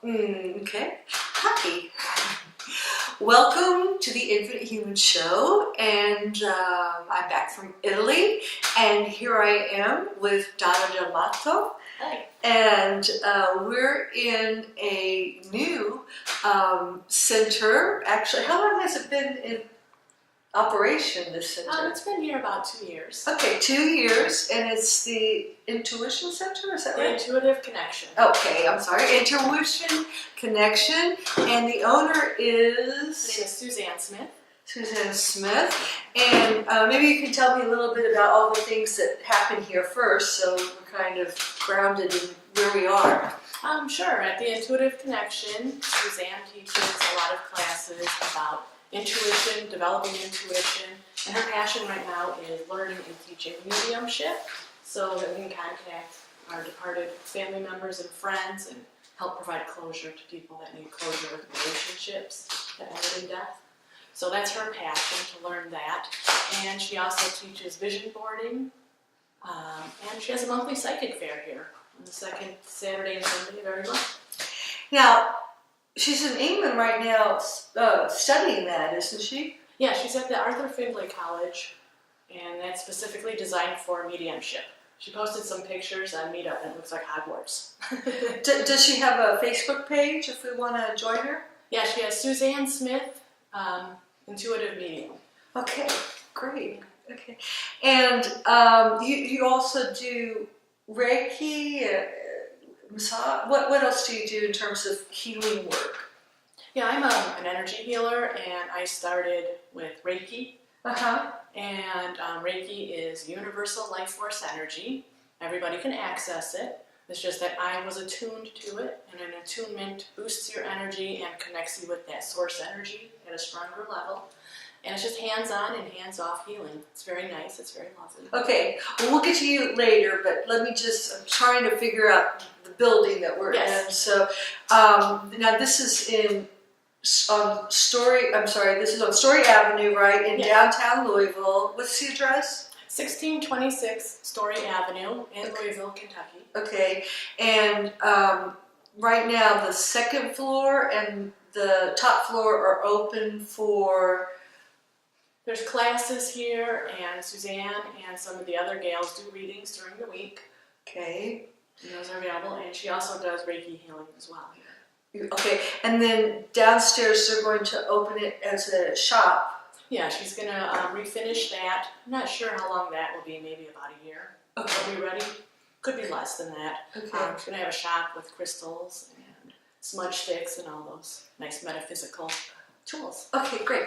Okay. Hi. Welcome to the Infinite Human Show, and I'm back from Italy, and here I am with Donna Delmato. Hi. And we're in a new center. Actually, how long has it been in operation, this center? It's been here about 2 years. Okay, 2 years, and it's the Intuition Center, is that The right? Intuitive Connection. Okay, I'm sorry, Intuition Connection, and the owner is? Her name is Suzanne Smith. Suzanne Smith, and maybe you can tell me a little bit about all the things that happen here first, so we're kind of grounded in where we are. Sure. At the Intuitive Connection, Suzanne teaches a lot of classes about intuition, developing intuition, and her passion right now is learning and teaching mediumship so that we can contact our departed family members and friends and help provide closure to people that need closure with relationships that ended in death. So that's her passion, to learn that. And she also teaches vision boarding, and she has a monthly psychic fair here on the second Saturday and Sunday of every month. Now, she's in England right now studying that, isn't she? Yeah, she's at the Arthur Findlay College, and that's specifically designed for mediumship. She posted some pictures on Meetup, and it looks like Hogwarts. Does she have a Facebook page if we want to join her? Yeah, she has Suzanne Smith, Intuitive Medium. Okay, great. Okay, and you also do Reiki, massage. What else do you do in terms of healing work? Yeah, I'm an energy healer, and I started with Reiki. And Reiki is universal life force energy. Everybody can access it. It's just that I was attuned to it, and an attunement boosts your energy and connects you with that source energy at a stronger level. And it's just hands-on and hands-off healing. It's very nice. It's very lovely. Okay, well, we'll get to you later, but let me I'm trying to figure out the building that we're in. So now this is this is on Story Avenue, right, in downtown Louisville. What's the address? 1626 Story Avenue in Louisville, Kentucky. Okay, and right now the second floor and the top floor are open for... There's classes here, and Suzanne and some of the other gals do readings during the week. Okay. And those are available, and she also does Reiki healing as well here. Okay, and then downstairs they're going to open it as a shop. Yeah, she's going to refinish that. I'm not sure how long that will be, maybe about a year. Okay. It'll be ready. Could be less than that. Okay. She's going to have a shop with crystals and smudge sticks and all those nice metaphysical tools. Okay, great.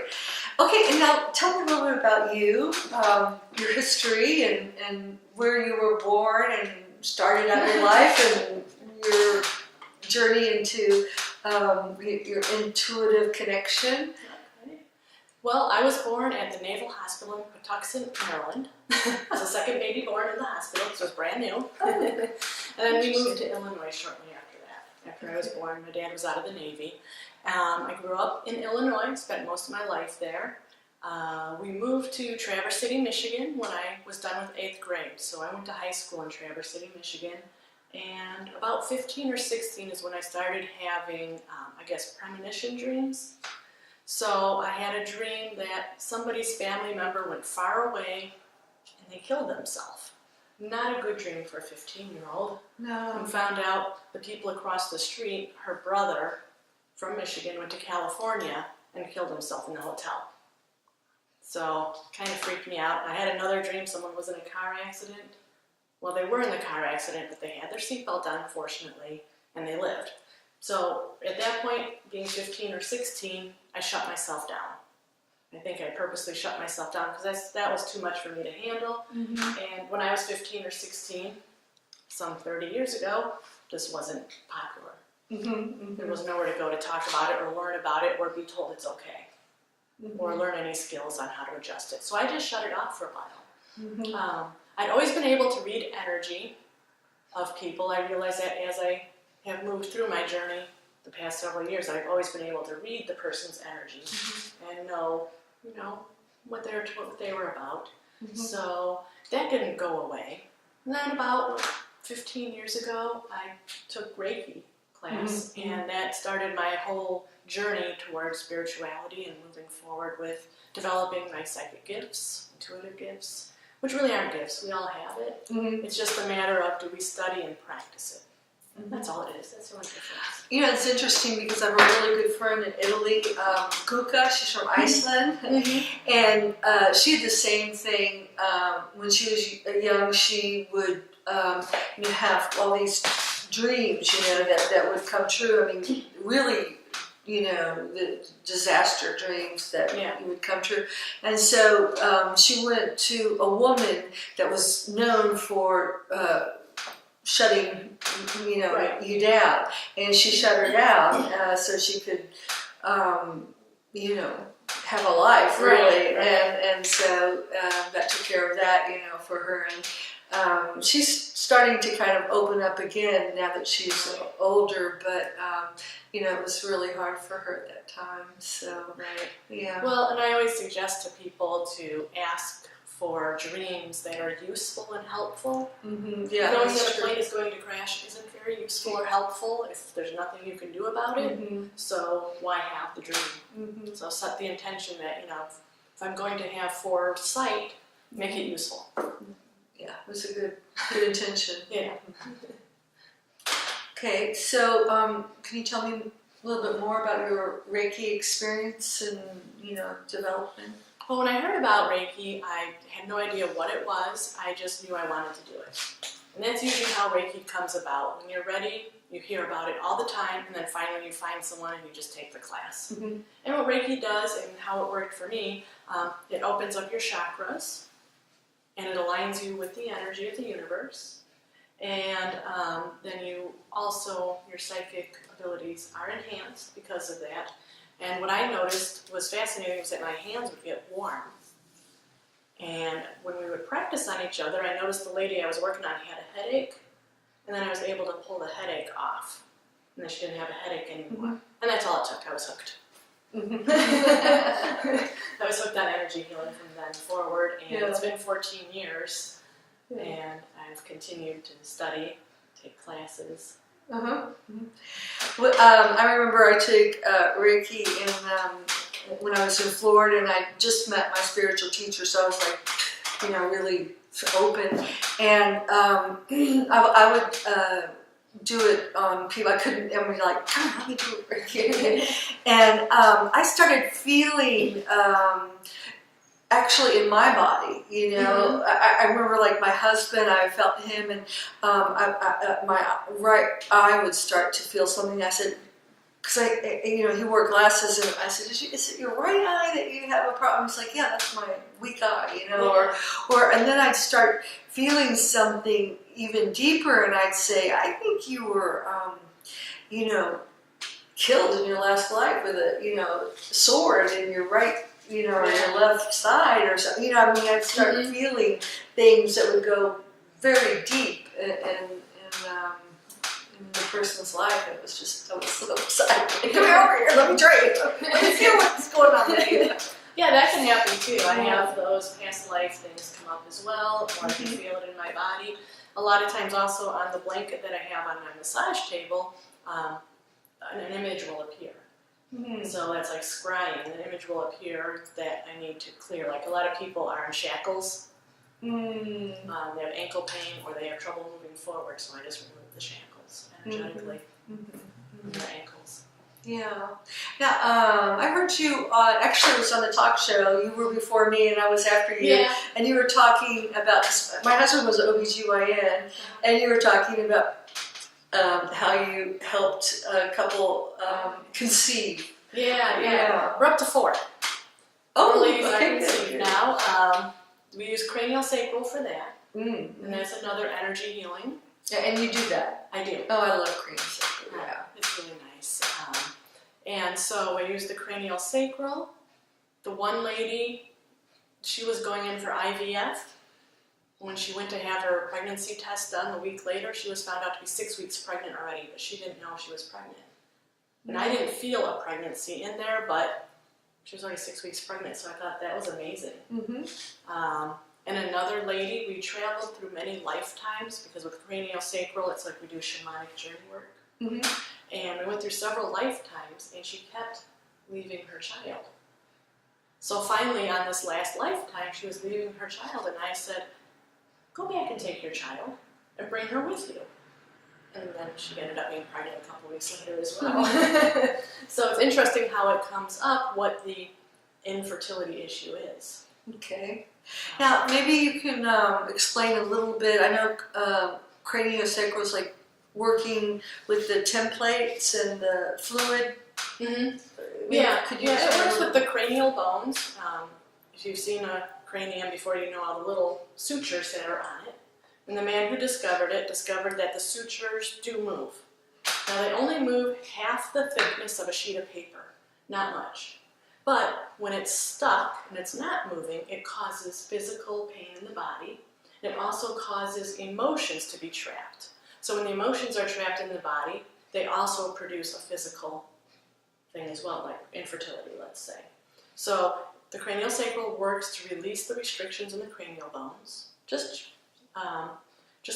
Okay, and now tell me a little bit about you, your history, and where you were born and started out your life, and your journey into your intuitive connection. Okay. Well, I was born at the Naval Hospital in Patuxent, Maryland. I was the second baby born in the hospital, so it was brand new. And then we moved to Illinois shortly after that. After I was born, my dad was out of the Navy. I grew up in Illinois, spent most of my life there. We moved to Traverse City, Michigan when I was done with 8th grade. So I went to high school in Traverse City, Michigan. And about 15 or 16 is when I started having, premonition dreams. So I had a dream that somebody's family member went far away and they killed themselves. Not a good dream for a 15-year-old. No. And found out the people across the street, her brother from Michigan, went to California and killed himself in the hotel. So kind of freaked me out. I had another dream someone was in a car accident. Well, they were in the car accident, but they had their seatbelt on, fortunately, and they lived. So at that point, being 15 or 16, I shut myself down. I think I purposely shut myself down because that was too much for me to handle. And when I was 15 or 16, some 30 years ago, this wasn't popular. There was nowhere to go to talk about it or learn about it or be told it's okay. Or learn any skills on how to adjust it. So I just shut it off for a while. I'd always been able to read energy of people. I realized that as I have moved through my journey the past several years, I've always been able to read the person's energy and know, what they were about. So that didn't go away. And then about 15 years ago, I took Reiki class, and that started my whole journey towards spirituality and moving forward with developing my psychic gifts, intuitive gifts, which really aren't gifts. We all have it. It's just a matter of, do we study and practice it? That's all it is. That's the only difference. You know, it's interesting because I have a really good friend in Italy, Guka. She's from Iceland, and she had the same thing. When she was young, she would have all these dreams, that would come true. I mean, really, the disaster dreams that would come true. And so she went to a woman that was known for shutting you down, and she shut her down so she could have a life, really. And so that took care of that for her, and she's starting to kind of open up again now that she's older, but it was really hard for her at that time. So well, and I always suggest to people to ask for dreams that are useful and helpful. Knowing that a plane is going to crash isn't very useful or helpful if there's nothing you can do about it. So why have the dream? So set the intention that, if I'm going to have foresight, make it useful. Yeah, it was a good intention. Yeah. Okay, so can you tell me a little bit more about your Reiki experience and, development? Well, when I heard about Reiki, I had no idea what it was. I just knew I wanted to do it. And that's usually how Reiki comes about. When you're ready, you hear about it all the time, and then finally you find someone and you just take the class. And what Reiki does, and how it worked for me, it opens up your chakras, and it aligns you with the energy of the universe. And then your psychic abilities are enhanced because of that. And what I noticed was fascinating was that my hands would get warm. And when we would practice on each other, I noticed the lady I was working on had a headache, and then I was able to pull the headache off. And then she didn't have a headache anymore. And that's all it took. I was hooked. I was hooked on energy healing from then forward, and it's been 14 years, and I've continued to study, take classes. Well, I remember I took Reiki when I was in Florida, and I just met my spiritual teacher, so I was like, really open. And I would do it on people. I couldn't, and we're like, come on, let me do it Reiki. And I started feeling actually in my body, I remember like my husband, I felt him, and my right eye would start to feel something. I said, because he wore glasses, and I said, is it your right eye that you have a problem? He's like, yeah, that's my weak eye, and then I'd start feeling something even deeper, and I'd say, I think you were, killed in your last life with a, sword in your right, or your left side or something. I'd start feeling things that would go very deep in the person's life. I was so excited. Come over here, let me try it. Let me feel what's going on with you. Yeah, that can happen too. I have those past life things come up as well, or I can feel it in my body. A lot of times also on the blanket that I have on my massage table, an image will appear. So that's like scrying. An image will appear that I need to clear. Like a lot of people are in shackles. They have ankle pain or they have trouble moving forward, so I just remove the shackles energetically from their ankles. Yeah. Now, I heard you actually it was on the talk show. You were before me and I was after you. And you were talking about, my husband was an OBGYN, and you were talking about how you helped a couple conceive. Yeah. We're up to 4. Oh, 4 ladies okay. are conceived now. We use cranial sacral for that. And that's another energy healing. Yeah, and you do that? I do. Oh, I love cranial sacral, yeah. It's really nice. And so I used the cranial sacral. The one lady, she was going in for IVF. When she went to have her pregnancy test done, a week later, she was found out to be 6 weeks pregnant already, but she didn't know she was pregnant. And I didn't feel a pregnancy in there, but she was already 6 weeks pregnant, so I thought that was amazing. And another lady, we traveled through many lifetimes, because with cranial sacral, it's like we do shamanic journey work. And we went through several lifetimes, and she kept leaving her child. So finally, on this last lifetime, she was leaving her child, and I said, go back and take your child and bring her with you. And then she ended up being pregnant a couple weeks later as well. So it's interesting how it comes up, what the infertility issue is. Okay. Now, maybe you can explain a little bit. I know craniosacral is like working with the templates and the fluid. Yeah, Could you it works with the cranial bones. If you've seen a cranium before, you know all the little sutures that are on it. And the man who discovered it discovered that the sutures do move. Now they only move half the thickness of a sheet of paper, not much. But when it's stuck and it's not moving, it causes physical pain in the body. It also causes emotions to be trapped. So when the emotions are trapped in the body, they also produce a physical thing as well, like infertility, let's say. So the craniosacral works to release the restrictions in the cranial bones, just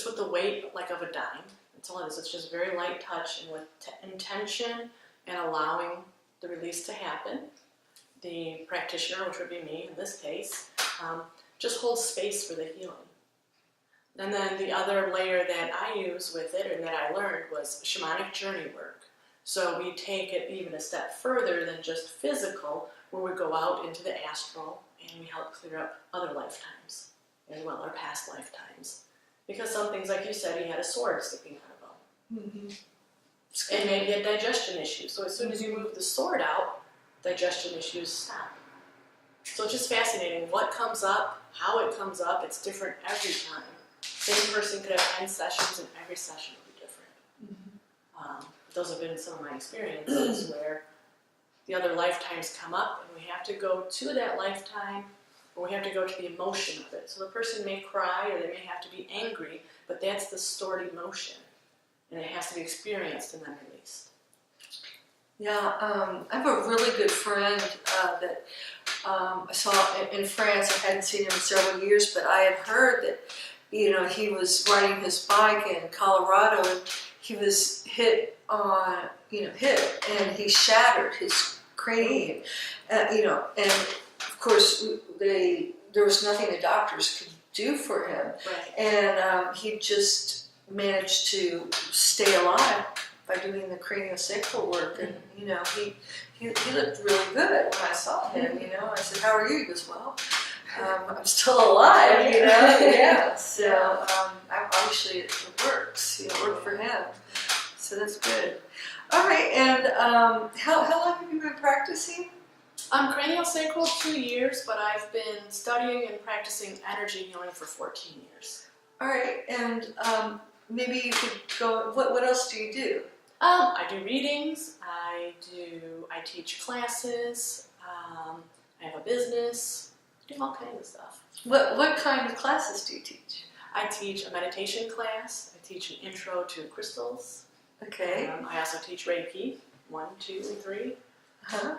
with the weight like of a dime. That's all it is. It's just very light touch and with intention and allowing the release to happen. The practitioner, which would be me in this case, just holds space for the healing. And then the other layer that I use with it and that I learned was shamanic journey work. So we take it even a step further than just physical, where we go out into the astral and we help clear up other lifetimes as well, our past lifetimes. Because some things, like you said, he had a sword sticking out of him. And maybe a digestion issue. So as soon as you move the sword out, digestion issues stop. So it's just fascinating what comes up, how it comes up. It's different every time. Same person could have 10 sessions and every session would be different. Those have been some of my experiences where the other lifetimes come up and we have to go to that lifetime, or we have to go to the emotion of it. So the person may cry or they may have to be angry, but that's the stored emotion and it has to be experienced and then released. Yeah, I have a really good friend that I saw in France. I hadn't seen him in several years, but I had heard that, you know, he was riding his bike in Colorado and he was hit and he shattered his cranium, and of course there was nothing the doctors could do for him, Right. and he just managed to stay alive by doing the craniosacral work, and he looked really good when I saw him. I said, "How are you?" He goes, "Well, I'm still alive." Yeah. So obviously it works. It worked for him. So that's good. All right, and how long have you been practicing? Craniosacral 2 years, but I've been studying and practicing energy healing for 14 years. All right, and maybe you could go. What else do you do? I do readings. I teach classes. I have a business. I do all kinds of stuff. What kind of classes do you teach? I teach a meditation class. I teach an intro to crystals. Okay. I also teach Reiki 1, 2, and 3. Uh-huh.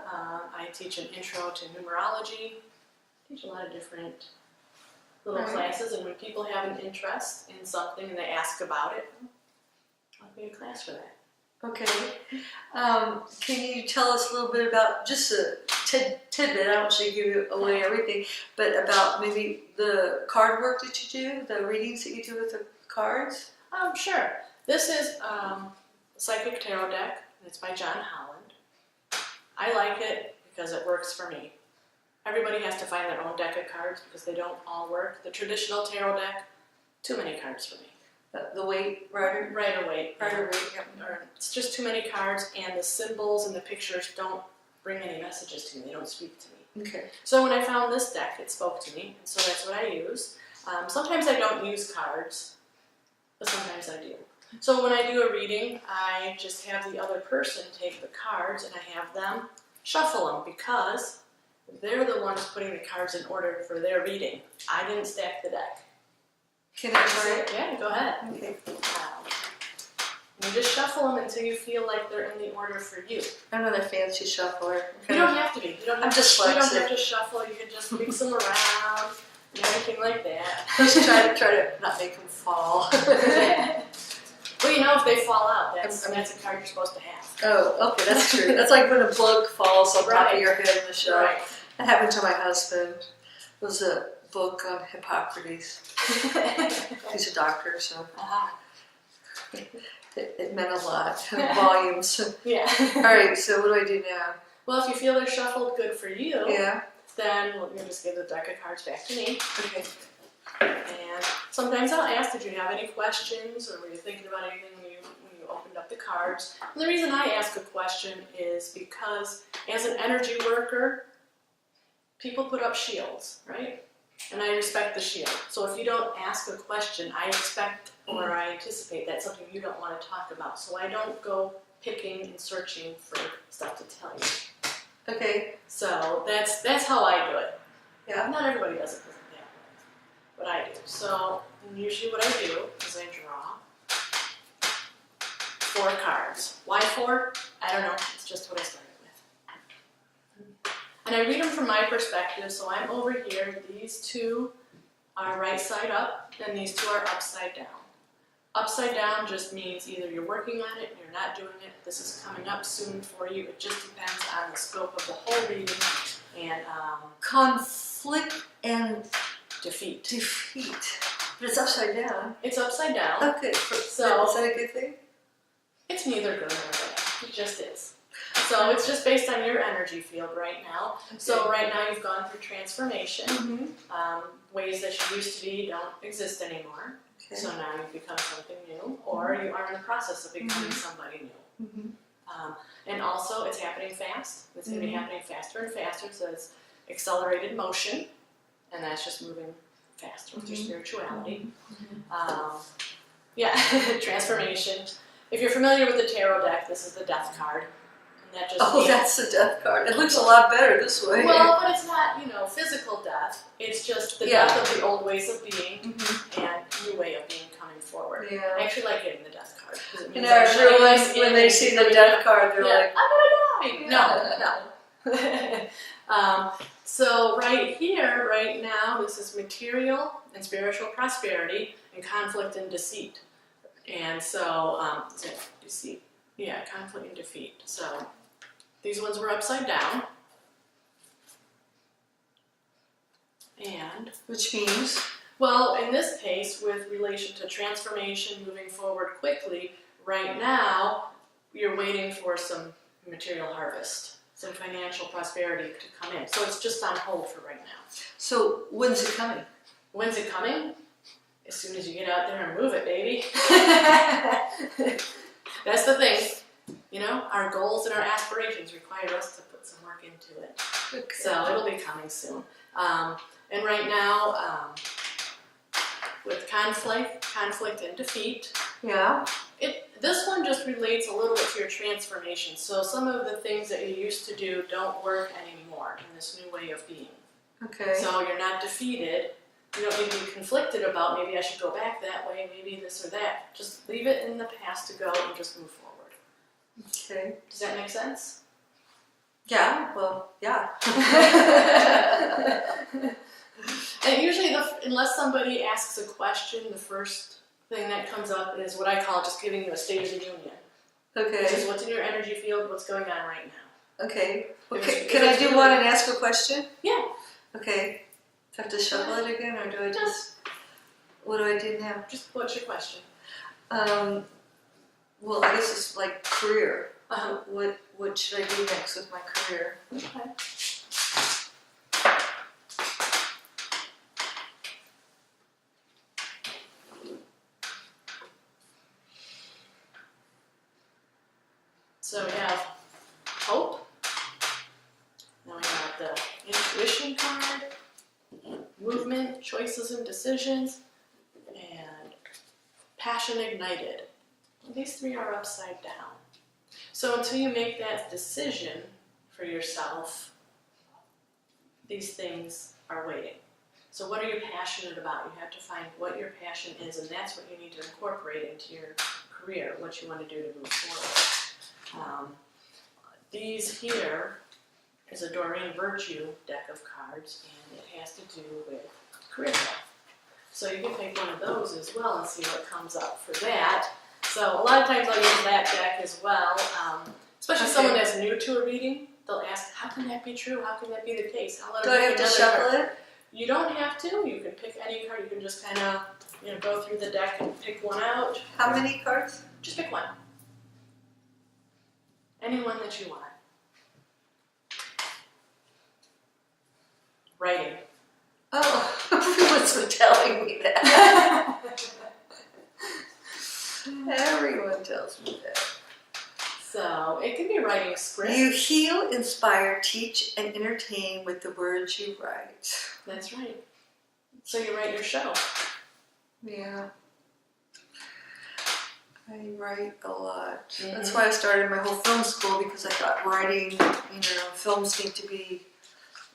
I teach an intro to numerology. I teach a lot of different little classes, and when people have an interest in something and they ask about it, I'll be a class for that. Okay. Can you tell us a little bit about just a tidbit? I don't want you to give away everything, but about maybe the card work that you do, the readings that you do with the cards? Sure. This is a psychic tarot deck. It's by John Holland. I like it because it works for me. Everybody has to find their own deck of cards because they don't all work. The traditional tarot deck, too many cards for me. The weight rider? Rider weight. Rider weight, yeah. Or it's just too many cards, and the symbols and the pictures don't bring any messages to me. They don't speak to me. Okay. So when I found this deck, it spoke to me, and so that's what I use. Sometimes I don't use cards, but sometimes I do. So when I do a reading, I just have the other person take the cards and I have them shuffle them because they're the ones putting the cards in order for their reading. I didn't stack the deck. Can I try it? Yeah, go ahead. Okay. You just shuffle them until you feel like they're in the order for you. I'm not a fancy shuffler. Okay. You don't have to be. You don't have I'm to, dyslexic. you don't have to shuffle. You can just mix them around and everything like that. Just try to not make them fall. Well, you know, if they fall out, that's I mean- a card you're supposed to have. Oh, okay, that's true. That's like when a book falls on top of your head in the show. Right. That happened to my husband. It was a book on Hippocrates. He's a doctor, so Uh-huh. it meant a lot. Volumes. Yeah. All right, so what do I do now? Well, if you feel they're shuffled good for you, Yeah. then we'll just give the deck of cards back to me. Okay. And sometimes I'll ask, did you have any questions, or were you thinking about anything when you opened up the cards? And the reason I ask a question is because as an energy worker, people put up shields, right? And I respect the shield. So if you don't ask a question, I expect or I anticipate that's something you don't want to talk about. So I don't go picking and searching for stuff to tell you. Okay. So that's how I do it. Yeah. Not everybody does it that way, but I do. So usually what I do is I draw 4 cards. Why 4? I don't know. It's just what I started with. And I read them from my perspective. So I'm over here. These 2 are right side up, and these 2 are upside down. Upside down just means either you're working on it, you're not doing it, this is coming up soon for you. It just depends on the scope of the whole reading and Conflict and defeat. defeat. But it's upside down. It's upside down. Okay. So is that a good thing? it's neither good nor bad. It just is. So it's just based on your energy field right now. Okay. So right now you've gone through transformation. Mm-hmm. Ways that you used to be don't exist anymore. Okay. So now you've become something new, or you are in the process of becoming somebody new. Mm-hmm. And also, it's happening fast. It's going to be happening faster and faster, so it's accelerated motion, and that's just moving faster with your spirituality. Yeah, transformation. If you're familiar with the tarot deck, this is the Death card. And that just means, that's the death card. It looks a lot better this way. well, but it's not, physical death. It's just the death of the old ways of being and new way of being coming forward. Yeah. I actually like getting the Death card. Because it You means know, I'm shutting my everyone, skin when they and see the becoming death card, they're like, I'm gonna die. No. So right here, right now, this is material and spiritual prosperity and conflict and deceit. And so, is it deceit? Yeah, conflict and defeat. So these ones were upside down. And, which means, well, in this case, with relation to transformation, moving forward quickly, right now, you're waiting for some material harvest, some financial prosperity to come in. So it's just on hold for right now. so when's it coming? When's it coming? As soon as you get out there and move it, baby. That's the thing. Our goals and our aspirations require us to put some work into it. Okay. So it'll be coming soon. And right now, with conflict and defeat, Yeah. this one just relates a little bit to your transformation. So some of the things that you used to do don't work anymore in this new way of being. Okay. So you're not defeated. You don't need to be conflicted about maybe I should go back that way, maybe this or that. Just leave it in the past to go and just move forward. Okay. Does that make sense? Yeah. Well, yeah. And usually, unless somebody asks a question, the first thing that comes up is what I call just giving you a state of the union. Which is Okay. what's in your energy field, what's going on right now. Okay. If Okay. it's Can I do really- one and ask a question? Yeah. Okay. Do I have to shuffle it again, or do I just? What do I do now? Just what's your question? Well, I guess it's like career. Uh-huh. What should I do next with my career? Okay. So we have hope. Now we have the intuition card, movement, choices and decisions, and passion ignited. These 3 are upside down. So until you make that decision for yourself, these things are waiting. So what are you passionate about? You have to find what your passion is, and that's what you need to incorporate into your career, what you want to do to move forward. These here is a Doreen Virtue deck of cards, and it has to do with career path. So you can pick one of those as well and see what comes up for that. So a lot of times I'll use that deck as well, especially Okay. someone that's new to a reading. They'll ask, how can that be true? How can that be the case? I'll let Do them I have pick to another shuffle card. it? You don't have to. You can pick any card. You can just kind of, go through the deck and pick one out. How many cards? Just pick one. Any one that you want. Writing. Oh, everyone's been telling me that. Everyone tells me that. So it can be writing a script. You heal, inspire, teach, and entertain with the words you write. That's right. So you write your show. Yeah. I write a lot. Mhm. That's why I started my whole film school, because I thought writing, films need to be,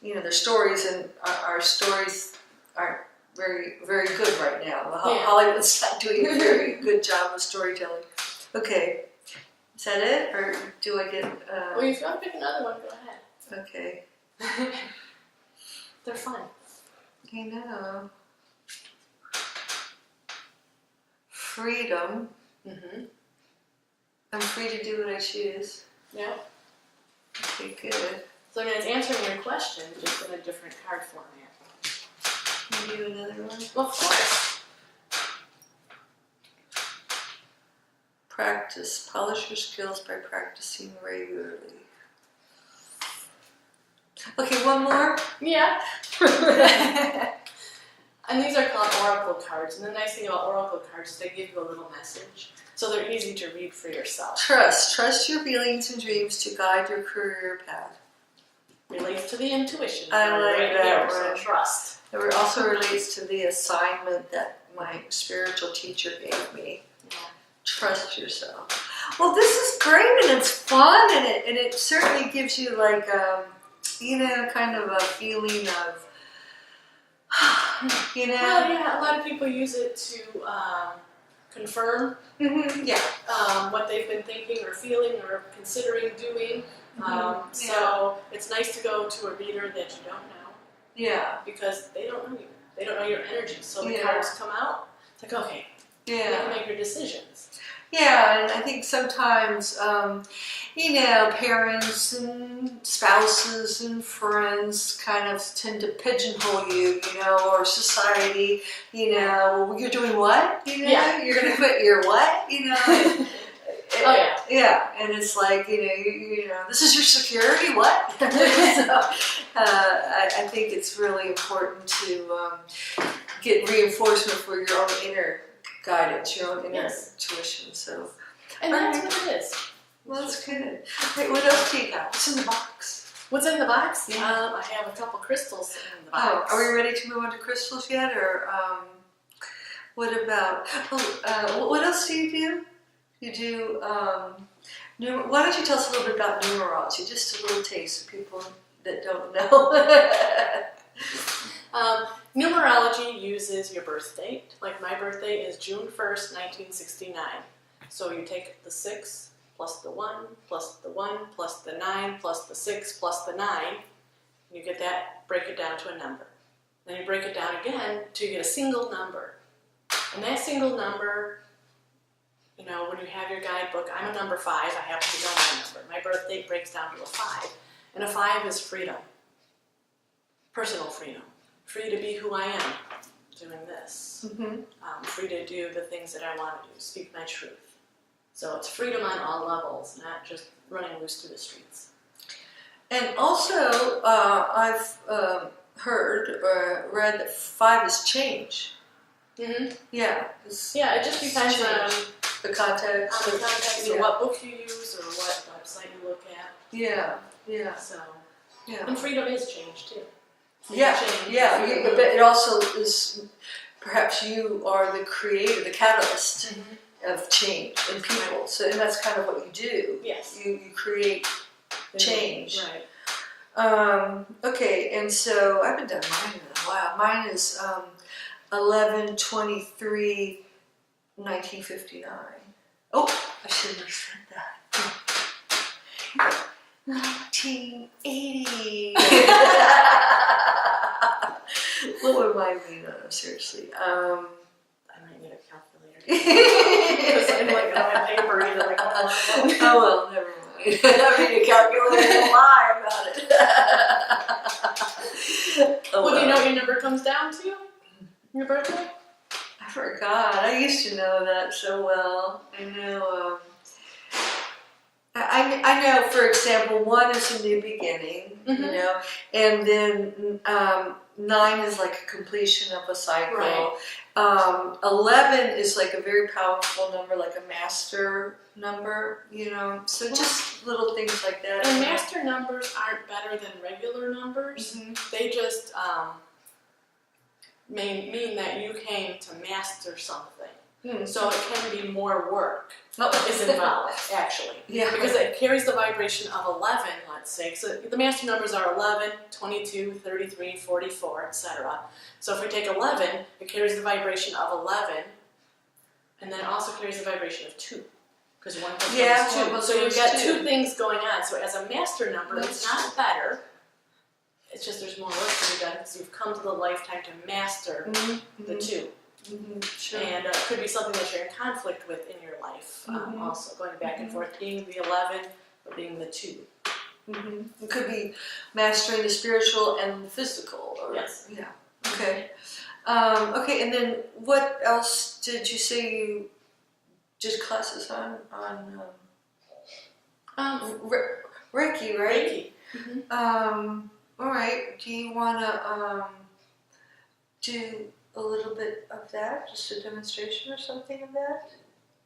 their stories, and our stories aren't very, very good right now. Yeah. Hollywood's not doing a very good job of storytelling. Okay. Is that it? Or do I get... Well, if you want to pick another one, go ahead. Okay. They're fun. I know. Freedom. Mm-hmm. I'm free to do what I choose. Yeah. Okay, good. So I mean, it's answering your question, just in a different card format. Can you do another one? Well, of course. Practice. Polish your skills by practicing regularly. Okay, one more. Yeah. And these are called oracle cards. And the nice thing about oracle cards is they give you a little message. So they're easy to read for yourself. Trust. Trust your feelings and dreams to guide your career path. Relates to the intuition. I like right that here, one. So trust. It also relates to the assignment that my spiritual teacher gave me. Yeah. Trust yourself. Well, this is great, and it's fun, and it certainly gives you like kind of a feeling of Well, yeah, a lot of people use it to confirm what they've been thinking or feeling or considering doing. So it's nice to go to a reader that you don't know. Yeah. Because they don't know you. They don't know your energy. So the Yeah. cards come out. It's like, okay, you Yeah. can make your decisions. Yeah, and I think sometimes, parents and spouses and friends kind of tend to pigeonhole you, or society, you're doing what? Yeah. You're going to quit your what? Oh, yeah. Yeah, and it's like, this is your security, what? So, I think it's really important to get reinforcement for your own inner guidance, your own inner intuition. So, And that's what it is. well, that's good. Wait, what else do you got? What's in the box? What's in the box? Yeah. I have a couple crystals in the Oh, box. are we ready to move on to crystals yet, or what about? What else do you do? You do. Why don't you tell us a little bit about numerology? Just a little taste for people that don't know. Numerology uses your birth date. Like my birthday is June 1st, 1969. So you take the 6 plus the 1 plus the 1 plus the 9 plus the 6 plus the 9. And you get that, break it down to a number. Then you break it down again till you get a single number. And that single number, when you have your guidebook, I'm a number 5. I happen to know my number. My birth date breaks down to a 5. And a 5 is freedom. Personal freedom. Free to be who I am, doing this. Mm-hmm. Free to do the things that I want to do, speak my truth. So it's freedom on all levels, not just running loose through the streets. And also, I've heard or read that 5 is change. Mm-hmm. Yeah. Yeah, it just depends on the context. the context or what book you use or what website you look at. Yeah. Yeah. So, Yeah. and freedom is change too. Yeah, Change. yeah, but it also is, perhaps you are the creator, the catalyst of change in people. So, and that's kind of what you do. Yes. You create change. Right. Okay, and so I haven't done mine in a while. Mine is 11/23/1959. Oh, I shouldn't have said that. 1980. What would mine be? No, seriously. I might need a calculator. Because I'm like, oh, I I mean, you can't go in and lie about it. Oh, Well, do you know what your number comes down to? Your birthday? I forgot. I used to know that so well. I know. I know. For example, 1 is a new beginning. Mm-hmm. You know, and then 9 is like a completion of a cycle. Right. 11 is like a very powerful number, like a master number. You know, so just little things like that. And master numbers aren't better than regular numbers. Mm-hmm. They just mean that you came to master something. Mm-hmm. So it can be more work Oh. is involved, actually. Yeah. Because it carries the vibration of 11, let's say. So the master numbers are 11, 22, 33, 44, etc. So if we take 11, it carries the vibration of 11, and then it also carries the vibration of 2. Because 1 plus 1 is 2. So you've got 2 things going on. So as a master number, it's not better. It's just there's more work to be done because you've come to the lifetime to master the 2. Mm-hmm. Sure. And it could be something that you're in conflict with in your life, also going back and forth, being the 11, but being the 2. Mm-hmm. It could be mastering the spiritual and the physical. Or, Yes. Yeah. Okay. Okay, and then what else did you say you did classes on? Reiki, right? Reiki. Mm-hmm. All right. Do you want to do a little bit of that? Just a demonstration or something of that?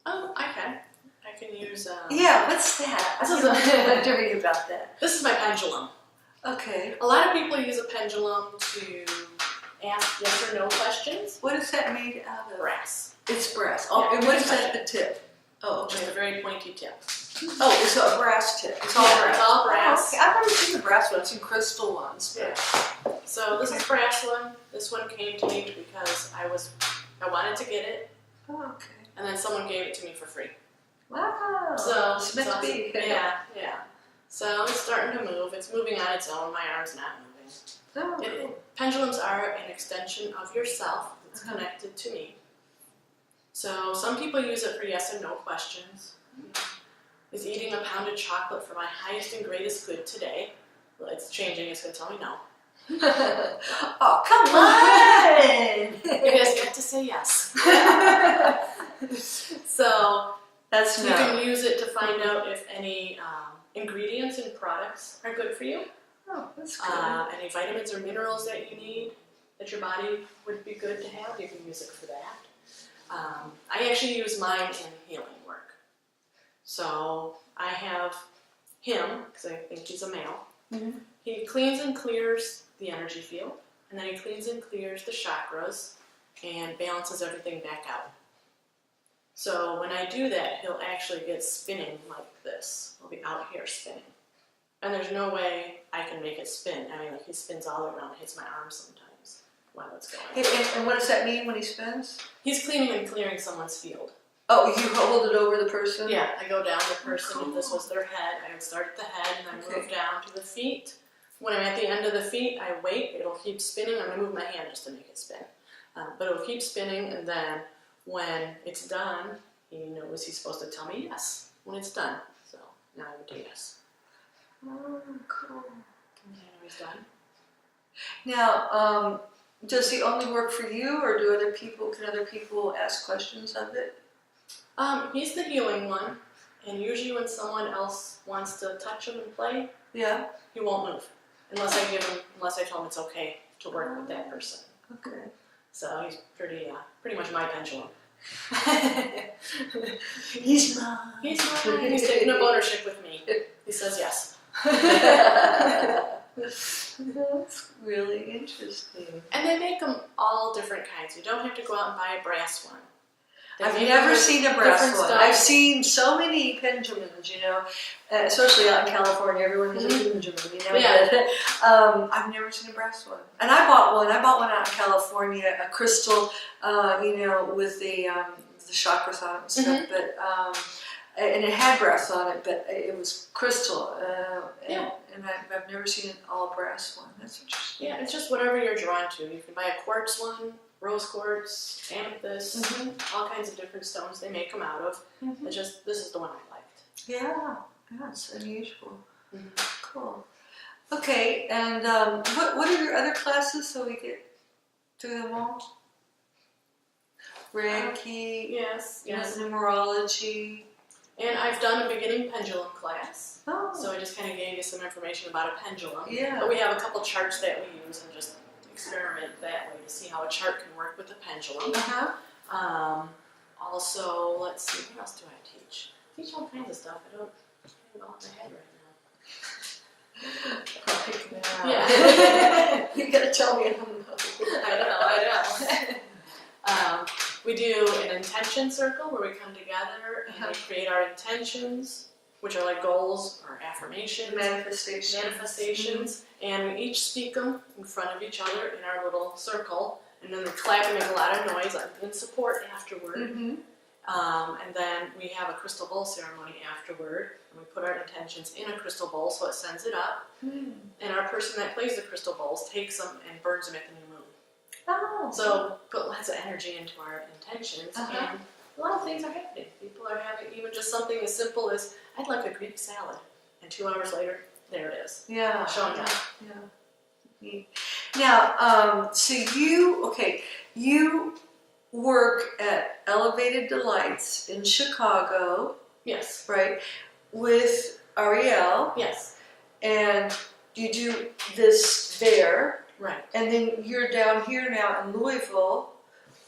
Oh, I can. I can use. Yeah, what's that? This is I'm wondering about that. This is my pendulum. Okay. A lot of people use a pendulum to ask yes or no questions. What is that made out of? Brass. It's brass. Oh, Yeah, and what is it's that at the tip? Oh, Just okay. a very pointy tip. Oh, it's a brass tip. It's all Yeah, brass. it's all brass. Oh, okay. I've never seen the brass ones. I've seen crystal ones. Yeah. So this is brass one. This one came to me because I wanted to get it, Oh, okay. and then someone gave it to me for free. Wow. So It's meant to be. Yeah. So it's starting to move. It's moving on its own. My arm's not moving. Oh, cool. Pendulums are an extension of yourself that's Uh-huh. connected to me. So some people use it for yes and no questions. Is eating a pound of chocolate for my highest and greatest good today? Well, it's changing. It's going to tell me no. Oh, come on! You guys get to say yes. So That's you no. can use it to find out if any ingredients and products are good for you. Oh, that's good. Any vitamins or minerals that you need that your body would be good to have, you can use it for that. I actually use mine in healing work. So I have him, because I think he's a male. Mm-hmm. He cleans and clears the energy field, and then he cleans and clears the chakras and balances everything back out. So when I do that, he'll actually get spinning like this. He'll be out here spinning. And there's no way I can make it spin. I mean, like he spins all the way around and hits my arm sometimes while it's going. And what does that mean when he spins? He's cleaning and clearing someone's field. Oh, you hold it over the person? Yeah, I go down the person. Cool. If this was their head, I would start at the head and then Okay. move down to the feet. When I'm at the end of the feet, I wait. It'll keep spinning. I'm going to move my hand just to make it spin. But it'll keep spinning, and then when it's done, he knows he's supposed to tell me yes when it's done. So now I would do yes. Oh, cool. And I know he's done. Now, does he only work for you, or can other people ask questions of it? He's the healing one, and usually when someone else wants to touch him and play, Yeah. he won't move unless I tell him it's okay to work with that person. Okay. So he's pretty much my pendulum. He's mine. He's mine. He's taking up ownership with me. He says yes. That's really interesting. And they make them all different kinds. You don't have to go out and buy a brass one. They I've make never them seen a with brass different one. stuff. I've seen so many pendulums, especially out in California. Everyone has a pendulum, Yeah. But, I've never seen a brass one. And I bought one. I bought one out in California, a crystal, with the chakras on it and stuff. Mhm. But and it had brass on it, but it was crystal. Yeah. And I've never seen an all brass one. That's interesting. Yeah, it's just whatever you're drawn to. You can buy a quartz one, rose quartz, amethyst, all kinds of different stones they make them out of. Mhm. It's just, this is the one I liked. Yeah. That's unusual. Mhm. Cool. Okay, and what are your other classes so we get through them all? Reiki, Yes, yes. numerology. And I've done a beginning pendulum class. Oh, So I just kind of gave you some information about a pendulum. yeah. But we have a couple charts that we use and just experiment that way to see how a chart can work with the pendulum. Also, let's see, what else do I teach? I teach all kinds of stuff. I don't have it all in my head right now. Yeah. You gotta tell me. I don't know. I know. We do an intention circle where we come together and we create our intentions, which are like goals or affirmations. Manifestations. And we each speak them in front of each other in our little circle. And then we clap and make a lot of noise in support afterward. And then we have a crystal bowl ceremony afterward. And we put our intentions in a crystal bowl so it sends it up. And our person that plays the crystal bowls takes them and burns them at the new moon. Oh. So put lots of energy into our intentions, and a lot of things are happening. People are having even just something as simple as, I'd like a Greek salad, and 2 hours later, there it is. Yeah. Showing up. Yeah. Now, so you work at Elevated Delights in Chicago, Yes. right, with Ariel, Yes. and you do this there, Right. and then you're down here now in Louisville,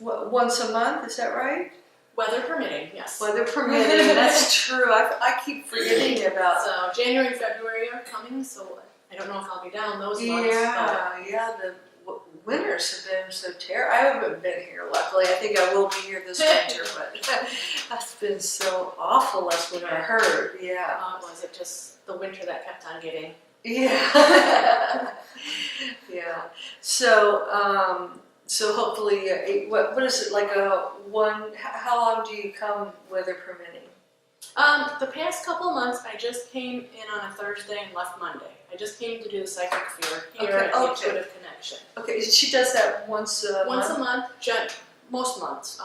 once a month, is that right? Weather permitting, yes. Weather permitting, that's true. I keep forgetting about. So January and February are coming, so I don't know if I'll be down those months. Yeah, the winters have been so terrible. I haven't been here, luckily. I think I will be here this winter, but that's been so awful last winter, I heard. Yeah. Was it just the winter that kept on getting? Yeah. Yeah. So, so hopefully, what is it, like how long do you come weather permitting? The past couple months, I just came in on a Thursday and left Monday. I just came to do the psychic fear here at the Intuitive Connection. Okay, she does that once a month? Most months,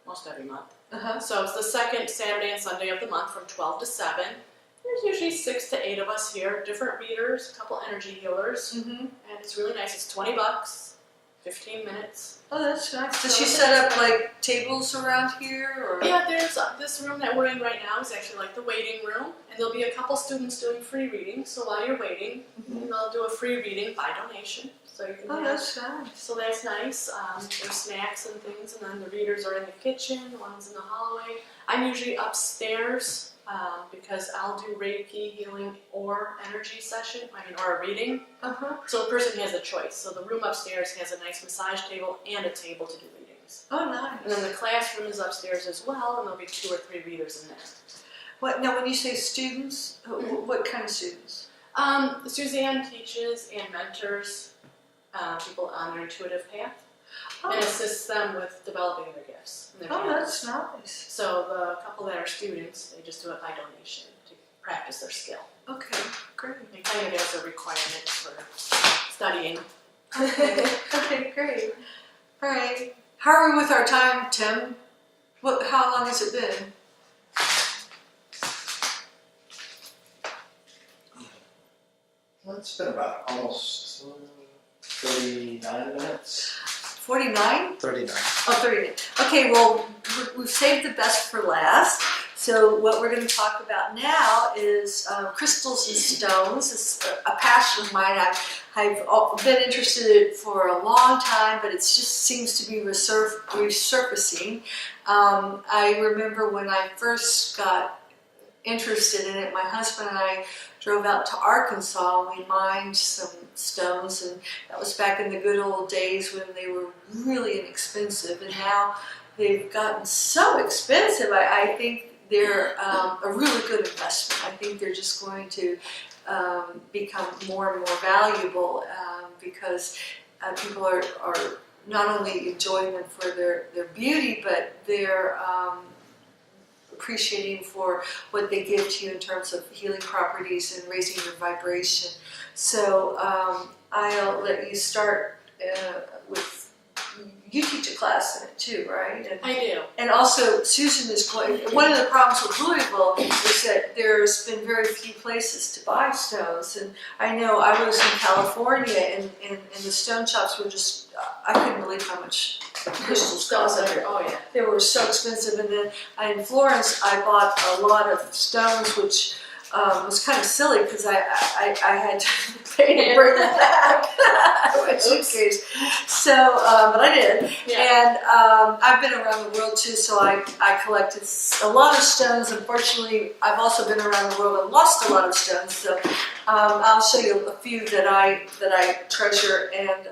most every month. So it's the second Saturday and Sunday of the month from 12 to 7. There's usually 6 to 8 of us here, different readers, a couple energy healers, and it's really nice. It's $20, 15 minutes. Oh, that's nice. Does she set up like tables around here, or? Yeah, there's this room that we're in right now is actually like the waiting room, and there'll be a couple students doing free readings. So while you're waiting, they'll do a free reading by donation. So you can. That's nice. So that's nice. There's snacks and things, and then the readers are in the kitchen. One's in the hallway. I'm usually upstairs. Because I'll do Reiki healing or energy session, or a reading. So the person has a choice. So the room upstairs has a nice massage table and a table to do readings. Oh, nice. And then the classroom is upstairs as well, and there'll be 2 or 3 readers in there. What now? When you say students, what kind of students? Suzanne teaches and mentors people on their intuitive path. And assists them with developing their gifts. And their talents. That's nice. So the couple that are students, they just do it by donation to practice their skill. Okay, great. They kind of as a requirement for studying. Okay, great. All right. How are we with our time, Tim? How long has it been? Well, it's been about almost 39 minutes. 49? 39. Oh, 39. Okay, well, we've saved the best for last. So what we're going to talk about now is crystals and stones. It's a passion of mine. I've been interested in it for a long time, but it just seems to be resurfacing. I remember when I first got interested in it, my husband and I drove out to Arkansas and we mined some stones, and that was back in the good old days when they were really inexpensive, and now they've gotten so expensive. I think they're a really good investment. I think they're just going to become more and more valuable because people are not only enjoying them for their beauty, but they're appreciating for what they give to you in terms of healing properties and raising your vibration. So I'll let you start with you teach a class in it too, right? And, I do. and also, Susan is going. One of the problems with Louisville is that there's been very few places to buy stones, and I know I was in California, and the stone shops were just. I couldn't believe how much crystals cost there. Oh yeah. They were so expensive, and then in Florence, I bought a lot of stones, which was kind of silly because I had to pay to bring them back. My suitcase. So, but I did. Yeah. And I've been around the world too, so I collected a lot of stones. Unfortunately, I've also been around the world and lost a lot of stones. So I'll show you a few that I treasure. And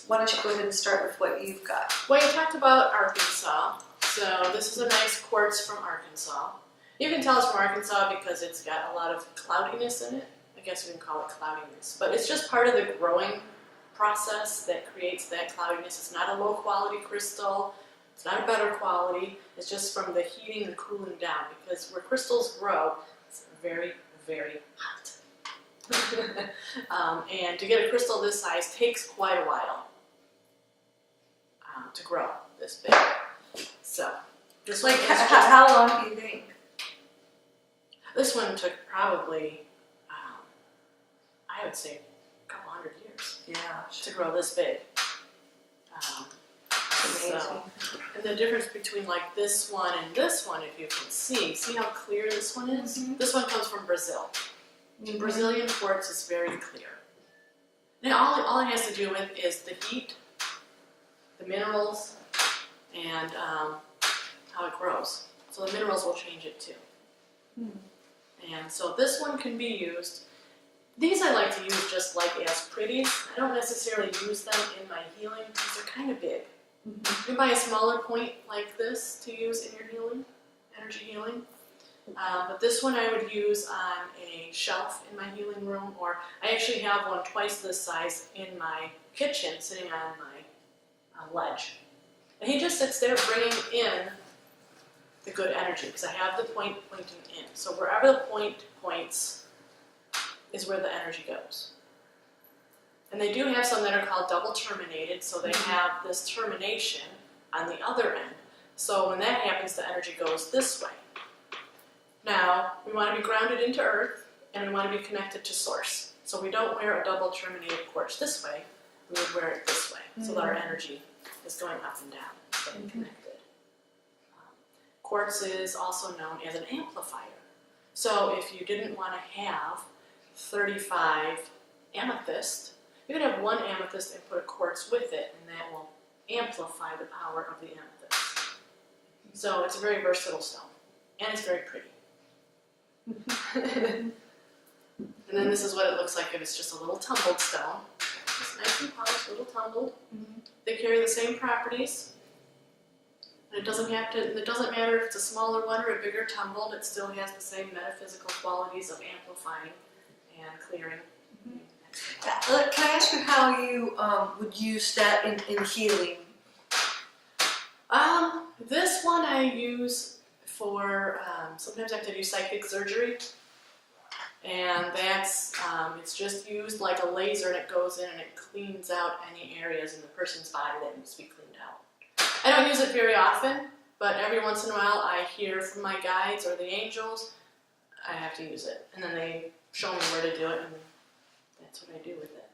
why don't you go ahead and start with what you've got? Well, you talked about Arkansas. So this is a nice quartz from Arkansas. You can tell it's from Arkansas because it's got a lot of cloudiness in it. I guess you can call it cloudiness. But it's just part of the growing process that creates that cloudiness. It's not a low quality crystal. It's not a better quality. It's just from the heating and cooling down, because where crystals grow, it's very, very hot. And to get a crystal this size takes quite a while to grow this big. So, just Like, how long do you think? this one took probably, I would say, a couple hundred years Yeah. to grow this big. Amazing. So, and the difference between like this one and this one, if you can see how clear this one is? Mhm. This one comes from Brazil. Mhm. Brazilian quartz is very clear. And all it has to do with is the heat, the minerals, and how it grows. So the minerals will change it too. And so this one can be used. These I like to use just like as pretties. I don't necessarily use them in my healing because they're kind of big. You can buy a smaller point like this to use in your healing, energy healing. But this one I would use on a shelf in my healing room, or I actually have one twice this size in my kitchen sitting on my ledge. And he just sits there bringing in the good energy, because I have the point pointing in. So wherever the point points is where the energy goes. And they do have some that are called double terminated, so they have this termination on the other end. So when that happens, the energy goes this way. Now, we want to be grounded into earth, and we want to be connected to source. So we don't wear a double terminated quartz this way, we would wear it this way, so that our energy is going up and down, staying connected. Quartz is also known as an amplifier. So if you didn't want to have 35 amethyst, you could have one amethyst and put a quartz with it, and that will amplify the power of the amethyst. So it's a very versatile stone, and it's very pretty. And then this is what it looks like if it's just a little tumbled stone. It's nice and polished, little tumbled. They carry the same properties. And it doesn't matter if it's a smaller one or a bigger tumbled, it still has the same metaphysical qualities of amplifying and clearing. Can I ask you how you would use that in healing? This one I use for, sometimes I have to do psychic surgery. And that's, it's just used like a laser, and it goes in and it cleans out any areas in the person's body that needs to be cleaned out. I don't use it very often, but every once in a while I hear from my guides or the angels, I have to use it. And then they show me where to do it, and that's what I do with it.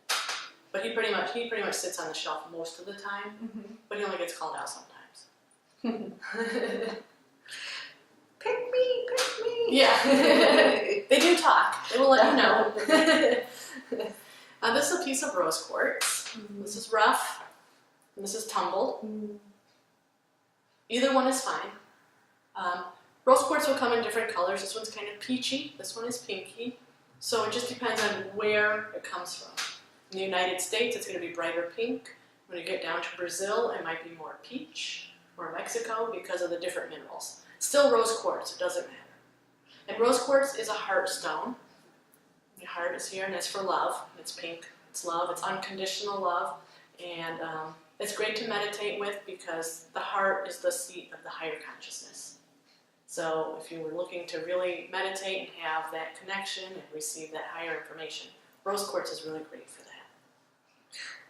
But he pretty much sits on the shelf most of the time, but he only gets called out sometimes. Pick me, pick me. Yeah, they do talk. They will let you know. This is a piece of rose quartz. This is rough, and this is tumbled. Either one is fine. Rose quartz will come in different colors. This one's kind of peachy. This one is pinky. So it just depends on where it comes from. In the United States, it's going to be brighter pink. When you get down to Brazil, it might be more peach, or Mexico, because of the different minerals. Still rose quartz, it doesn't matter. And rose quartz is a heart stone. Your heart is here, and it's for love. It's pink, it's love, it's unconditional love. And it's great to meditate with because the heart is the seat of the higher consciousness. So if you were looking to really meditate and have that connection and receive that higher information, rose quartz is really great for that.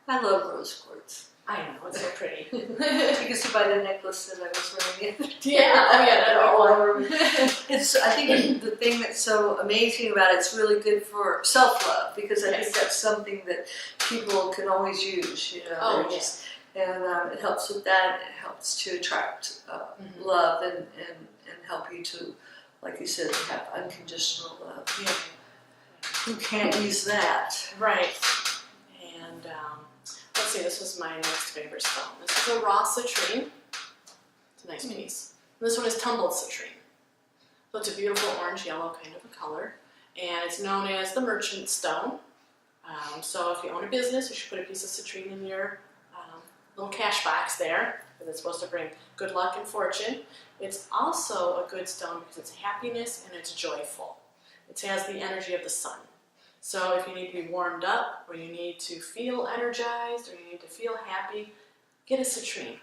I love rose quartz. I know, it's so pretty. You can see by the necklace that I was wearing the other day. Yeah, oh yeah, They're all that over me. I think the thing that's so amazing about it's really good for self-love, because I think that's something that people can always use, you know. Oh, And it helps with that. It helps to attract love and help you to, like you said, have unconditional love. Yeah. Who can't use that? Right. And let's see, this was my next favorite stone. This is a raw citrine. It's a nice piece. And this one is tumbled citrine. So it's a beautiful orange-yellow kind of a color. And it's known as the merchant stone. So if you own a business, you should put a piece of citrine in your little cash box there, because it's supposed to bring good luck and fortune. It's also a good stone because it's happiness and it's joyful. It has the energy of the sun. So if you need to be warmed up, or you need to feel energized, or you need to feel happy, get a citrine.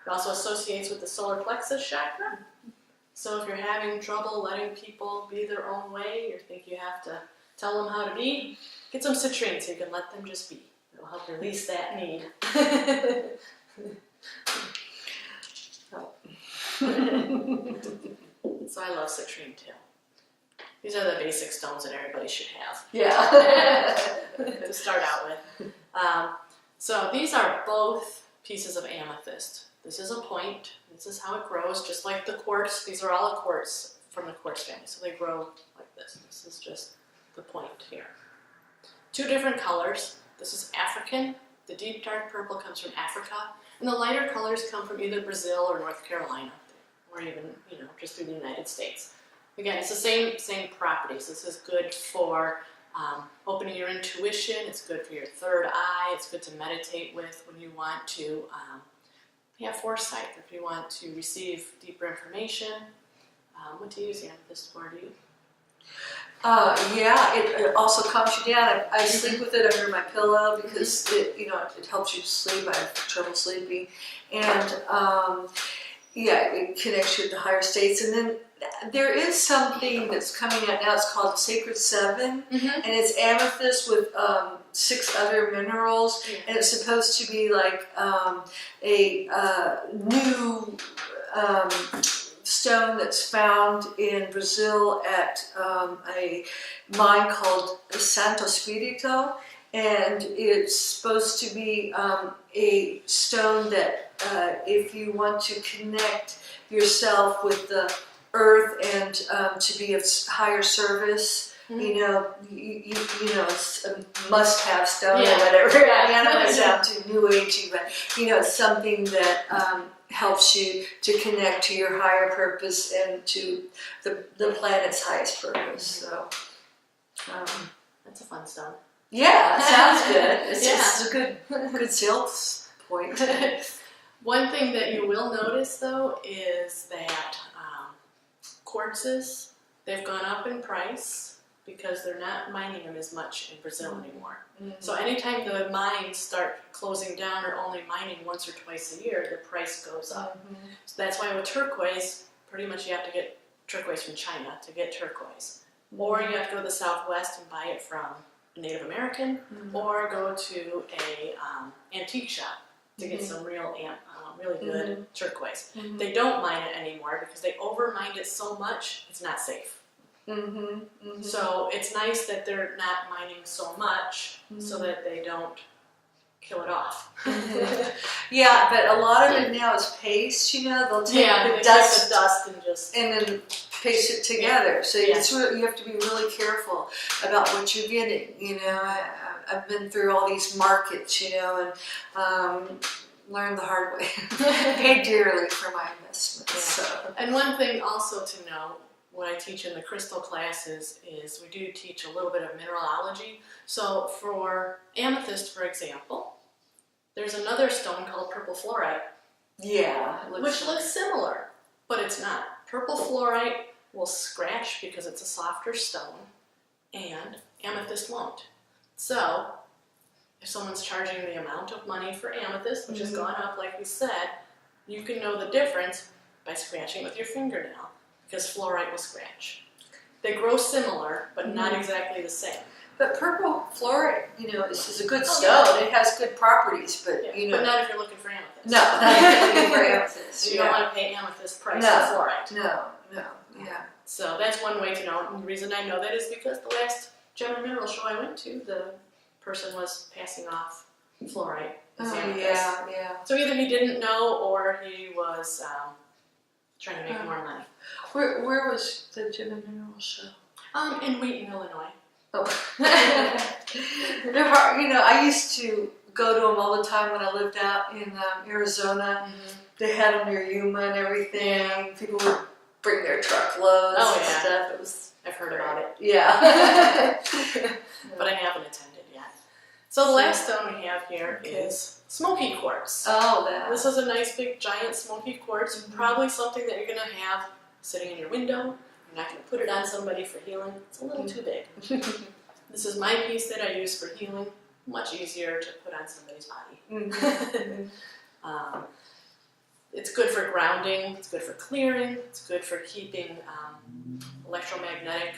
It also associates with the solar plexus chakra. So if you're having trouble letting people be their own way, or think you have to tell them how to be, get some citrine so you can let them just be. It'll help release that need. So I love citrine too. These are the basic stones that everybody should have. Yeah. To start out with. So these are both pieces of amethyst. This is a point. This is how it grows, just like the quartz. These are all a quartz from the quartz family. So they grow like this. This is just the point here. Two different colors. This is African. The deep dark purple comes from Africa. And the lighter colors come from either Brazil or North Carolina, or even, just through the United States. Again, it's the same properties. This is good for opening your intuition. It's good for your third eye. It's good to meditate with when you want to have foresight, if you want to receive deeper information. What do you use amethyst for? Do you? It also calms you down. I sleep with it under my pillow because it helps you sleep. I have trouble sleeping, and it connects you to higher states. And then there is something that's coming out now. It's called the Sacred Seven, and it's amethyst with 6 other minerals, and it's supposed to be like a new stone that's found in Brazil at a mine called Santo Espírito, and it's supposed to be a stone that if you want to connect yourself with the earth and to be of higher service, it's a must-have stone or whatever. I don't want to sound too new agey, but it's something that helps you to connect to your higher purpose and to the planet's highest purpose. So That's a fun stone. Yeah, it sounds good. It's a good sales point. One thing that you will notice, though, is that quartzes, they've gone up in price because they're not mining them as much in Brazil anymore. So anytime the mines start closing down or only mining once or twice a year, the price goes up. So that's why with turquoise, pretty much you have to get turquoise from China to get turquoise. Or you have to go to the Southwest and buy it from a Native American, or go to a antique shop to get some really good turquoise. They don't mine it anymore because they over-mined it so much, it's not safe. So it's nice that they're not mining so much so that they don't kill it off. Yeah, but a lot of it now is paste, they'll take the dust and then paste it together. So it's really, you have to be really careful about what you're getting. I've been through all these markets, and learned the hard way. Paid dearly for my investments. So. And one thing also to know, what I teach in the crystal classes is we do teach a little bit of mineralogy. So for amethyst, for example, there's another stone called purple fluorite. Yeah. Which looks similar, but it's not. Purple fluorite will scratch because it's a softer stone, and amethyst won't. So if someone's charging the amount of money for amethyst, which has gone up like we said, you can know the difference by scratching with your fingernail, because fluorite will scratch. They grow similar, but not exactly the same. But purple fluorite, is a good Oh, stone. It has good properties, but Yeah, but not if you're looking for amethyst. no, not looking for amethyst. You don't want to pay amethyst price No. for fluorite. No, yeah. So that's one way to know. And the reason I know that is because the last Gem and Mineral show I went to, the person was passing off fluorite as amethyst. Yeah. So either he didn't know or he was trying to make more money. Where was the Gem and Mineral show? In Wheaton, Illinois. Oh. They're hard, I used to go to them all the time when I lived out in Arizona. Mm-hmm. They had them near Yuma and everything. Yeah. People would bring their truckloads and stuff. It was. I've heard about it. Yeah. But I haven't attended yet. So the last stone we have here is smoky quartz. Oh, that. This is a nice big giant smoky quartz. Mm-hmm. Probably something that you're going to have sitting in your window. You're not going to put it on somebody for healing. It's a little too big. This is my piece that I use for healing. Much easier to put on somebody's body. Mm-hmm. It's good for grounding. It's good for clearing. It's good for keeping electromagnetic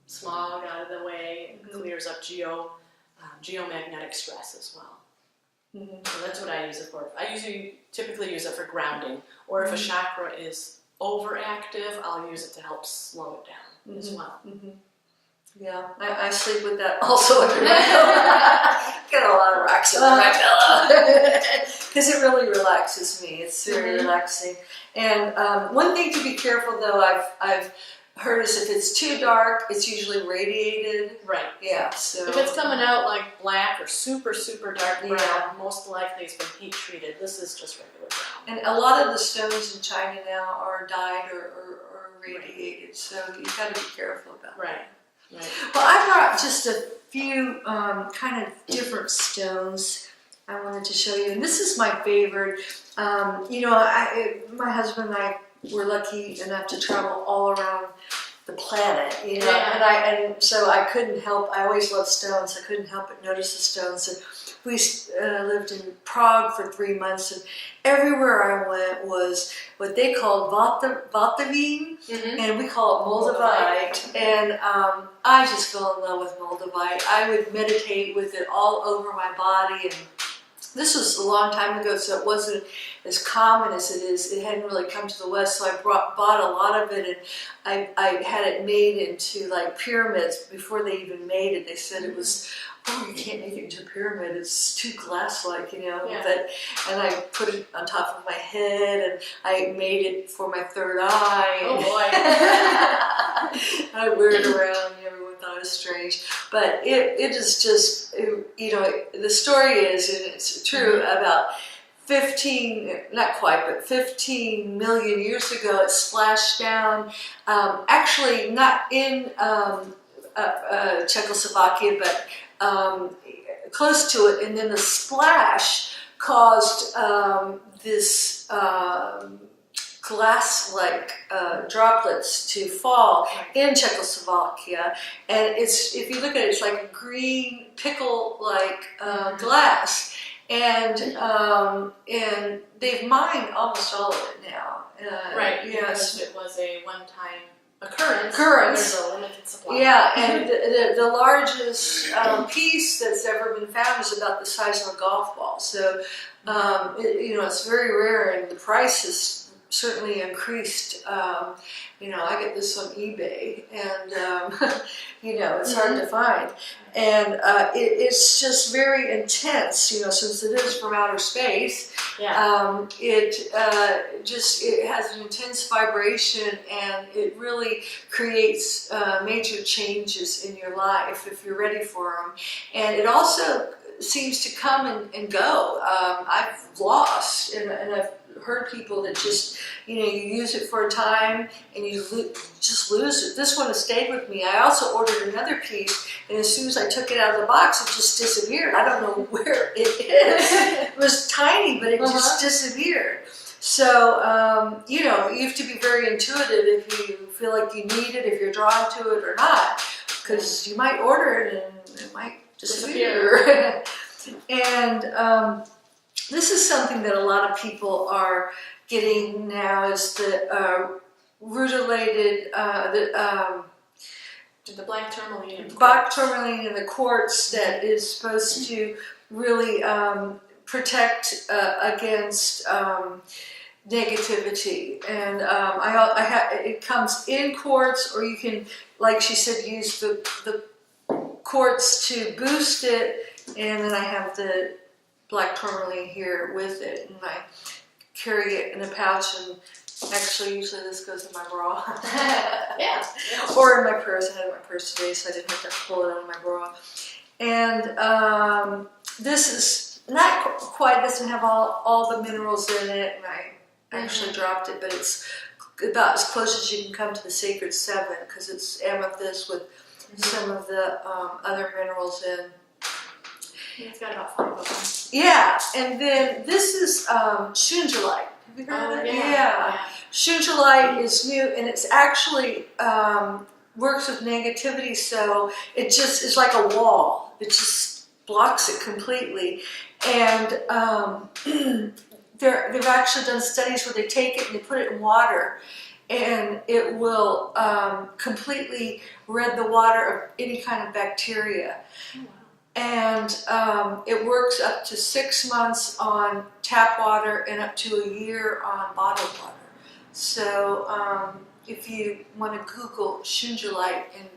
smog out of the way. It clears up geomagnetic stress as well. Mm-hmm. So that's what I use it for. I typically use it for grounding, or if a chakra is overactive, I'll use it to help slow it down as well. Mm-hmm. Yeah, I sleep with that also under my pillow. Get a lot of rocks under my pillow because it really relaxes me. It's very relaxing. And one thing to be careful though, I've heard is if it's too dark, it's usually radiated. Right. Yeah. So if it's coming out like black or super dark brown, most likely it's been heat treated. This is just regular brown. And a lot of the stones in China now are dyed or radiated, so you've got to be careful about that. Right. Well, I brought just a few kind of different stones I wanted to show you, and this is my favorite. My husband and I were lucky enough to travel all around the planet, and so I couldn't help. I always loved stones. I couldn't help but notice the stones. And we lived in Prague for 3 months, and everywhere I went was what they called Vatavine, and we call it Moldavite. And I just fell in love with Moldavite. I would meditate with it all over my body, and this was a long time ago, so it wasn't as common as it is. It hadn't really come to the West, so I bought a lot of it, and I had it made into like pyramids before they even made it. They said it was, you can't make it into a pyramid, it's too glass-like, and I put it on top of my head, and I made it for my third eye. Oh boy. I wear it around, everyone thought it was strange. But it is just, the story is, and it's true, about 15 million years ago, it splashed down, actually not in Czechoslovakia, but close to it, and then the splash caused this glass-like droplets to fall in Czechoslovakia, and if you look at it, it's like a green pickle-like glass, and they've mined almost all of it now. Because it was a one-time occurrence. There's a limited supply. Yeah, and the largest piece that's ever been found is about the size of a golf ball. So, it's very rare, and the price has certainly increased. I get this on eBay, and it's hard to find, and it's just very intense. Since it is from outer space, it has an intense vibration, and it really creates major changes in your life if you're ready for them. And it also seems to come and go. I've lost, and I've heard people that just, you use it for a time and you just lose it. This one has stayed with me. I also ordered another piece, and as soon as I took it out of the box, it just disappeared. I don't know where it is. It was tiny, but it just disappeared. So, you have to be very intuitive if you feel like you need it, if you're drawn to it or not, because you might order it and it might disappear. And this is something that a lot of people are getting now, is the rutilated, The black tourmaline. And black quartz. tourmaline in the quartz that is supposed to really protect against negativity. And it comes in quartz, or you can, like she said, use the quartz to boost it. And then I have the black tourmaline here with it, and I carry it in a pouch, and actually usually this goes in my bra. Yeah. Or in my purse. I had it in my purse today, so I didn't have to pull it out of my bra. And this is not quite, doesn't have all the minerals in it, and I actually dropped it, but it's about as close as you can come to the Sacred Seven, because it's amethyst with some of the other minerals in. It's got about 5 of them. Yeah, and then this is shungilite. Have you heard of it? Yeah. Shungilite is new, and it's actually works with negativity, so it just is like a wall. It just blocks it completely. And they've actually done studies where they take it and they put it in water, and it will completely rid the water of any kind of bacteria. Oh, wow. And it works up to 6 months on tap water and up to a year on bottled water. So if you want to Google shungilite and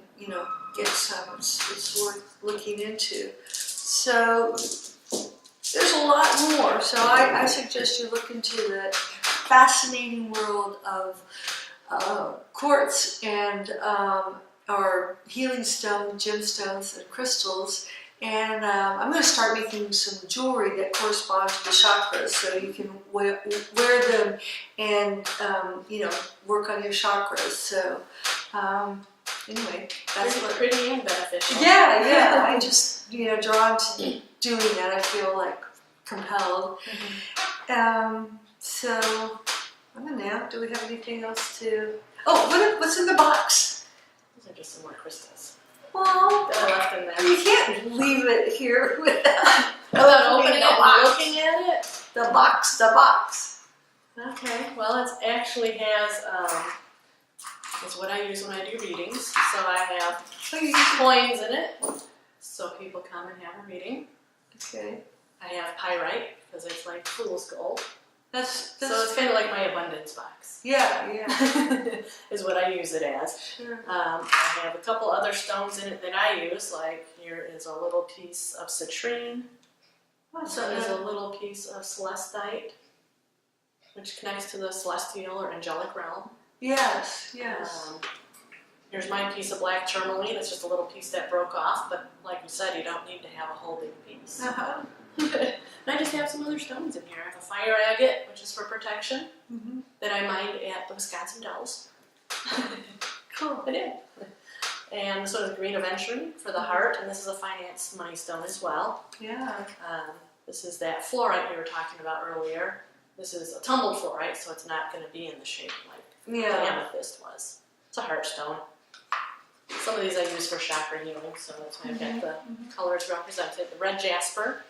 get some, it's worth looking into. So there's a lot more. So I suggest you look into the fascinating world of quartz and our healing stone, gemstones, and crystals. And I'm going to start making some jewelry that corresponds to the chakras, so you can wear them and work on your chakras. So anyway, that's what. Pretty and beneficial. Yeah. I just drawn to doing that. I feel like compelled. So I don't know. Do we have anything else to? Oh, what's in the box? Those are just some more crystals. Well, That I left in there. you can't leave it here without Opening it box. and looking at it. The box. Okay, well, it actually has, it's what I use when I do readings. So I have coins in it, so people come and have a reading. Okay. I have pyrite, because it's like fool's gold. That's So it's kind of like my abundance box. yeah. Is what I use it as. Sure. I have a couple other stones in it that I use, like here is a little piece of citrine. So there's a little piece of celestite, which connects to the celestial or angelic realm. Yes. Here's my piece of black tourmaline. It's just a little piece that broke off, but like you said, you don't need to have a whole big piece. Uh-huh. And I just have some other stones in here. I have a fire agate, which is for protection, Mm-hmm. that I mined at the Wisconsin Dells. Cool. I did. And this one is green aventurine for the heart, and this is a finance money stone as well. Yeah. This is that fluorite we were talking about earlier. This is a tumbled fluorite, so it's not going to be in the shape like the amethyst was. It's a heart stone. Some of these I use for chakra healing, so that's why I've got the colors represented. The red jasper,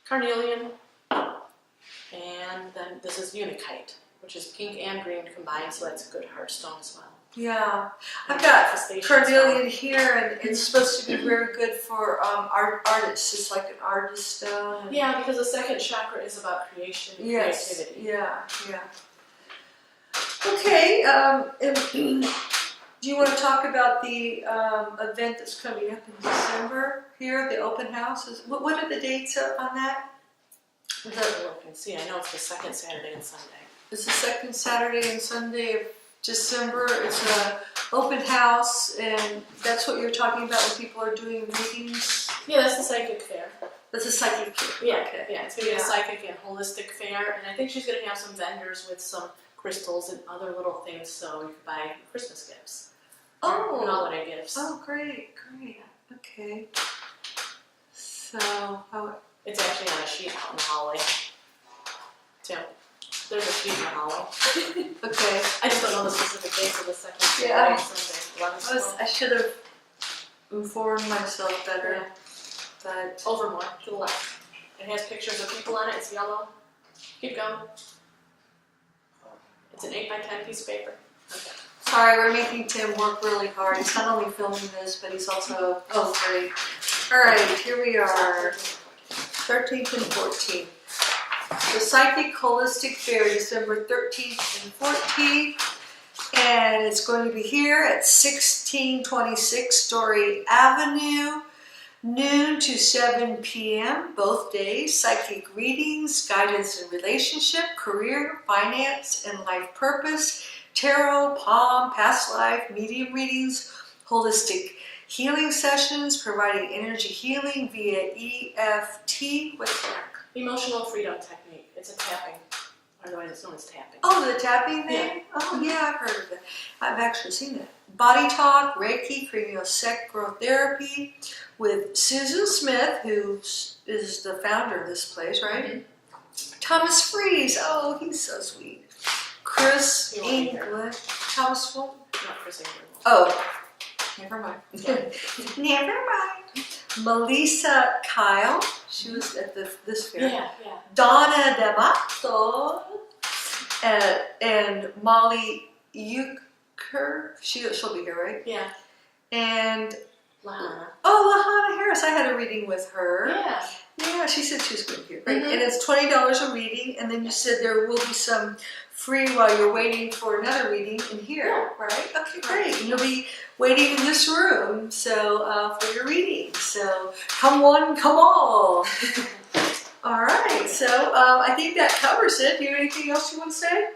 carnelian, and then this is unikite, which is pink and green combined, so that's a good heart stone as well. Yeah. I've And got manifestation carnelian here, and it's supposed to be very good for artists. It's like an artist stone. stone. Yeah, because the second chakra is about creation and creativity. Yeah. Okay. And do you want to talk about the event that's coming up in December here, the open house? What are the dates on that? Look and see. I know it's the second Saturday and Sunday. It's the second Saturday and Sunday of December. It's an open house, and that's what you're talking about when people are doing readings. Yeah, that's the psychic fair. That's a psychic fair. Yeah, Okay. yeah, it's going to be a psychic and holistic fair, and I think she's going to have some vendors with some crystals and other little things, so you can buy Christmas gifts. Oh. And holiday gifts. Oh, great. Okay. So, It's actually on a sheet out in the hallway. So, there's a sheet in the hallway. okay. I just don't know the specific dates of the second Yeah. Saturday and Sunday. I should have informed myself better, but Over more, to the left. It has pictures of people on it. It's yellow. Keep going. It's an 8 by 10 piece of paper. Okay. Sorry, we're making Tim work really hard. He's not only filming this, but he's also, oh, great. All right, here we are, 13th and 14th. The Psychic Holistic Fair, December 13th and 14th. And it's going to be here at 1626 Story Avenue, noon to 7 p.m. both days. Psychic readings, guidance in relationship, career, finance, and life purpose, tarot, palm, past life, medium readings, holistic healing sessions, providing energy healing via EFT. What's that? Emotional freedom technique. It's a tapping. Otherwise, it's known as tapping. Oh, the tapping thing? Yeah. Oh, yeah, I've heard of it. I've actually seen that. Body talk, Reiki, craniosacral with Susan Smith, who is the founder of this place, right? Mm-hmm. Thomas Fries. Oh, he's so sweet. Chris You won't be here. England. Thomas what? Not Chris England. Oh, never mind. Never mind. Melissa Kyle. She was at this fair. Yeah, yeah. Donna Delmato and Molly Euchre. She'll be here, right? Yeah. And Lahana. Lahana Harris. I had a reading with her. Yeah. Yeah, she said she was going to be here. Right? Mhm. And it's $20 a reading. And then you said there will be some free while you're waiting for another reading in here, right? Okay, great. And you'll be waiting in this room for your reading. So come one, come all. All right. So I think that covers it. Do you have anything else you want to say?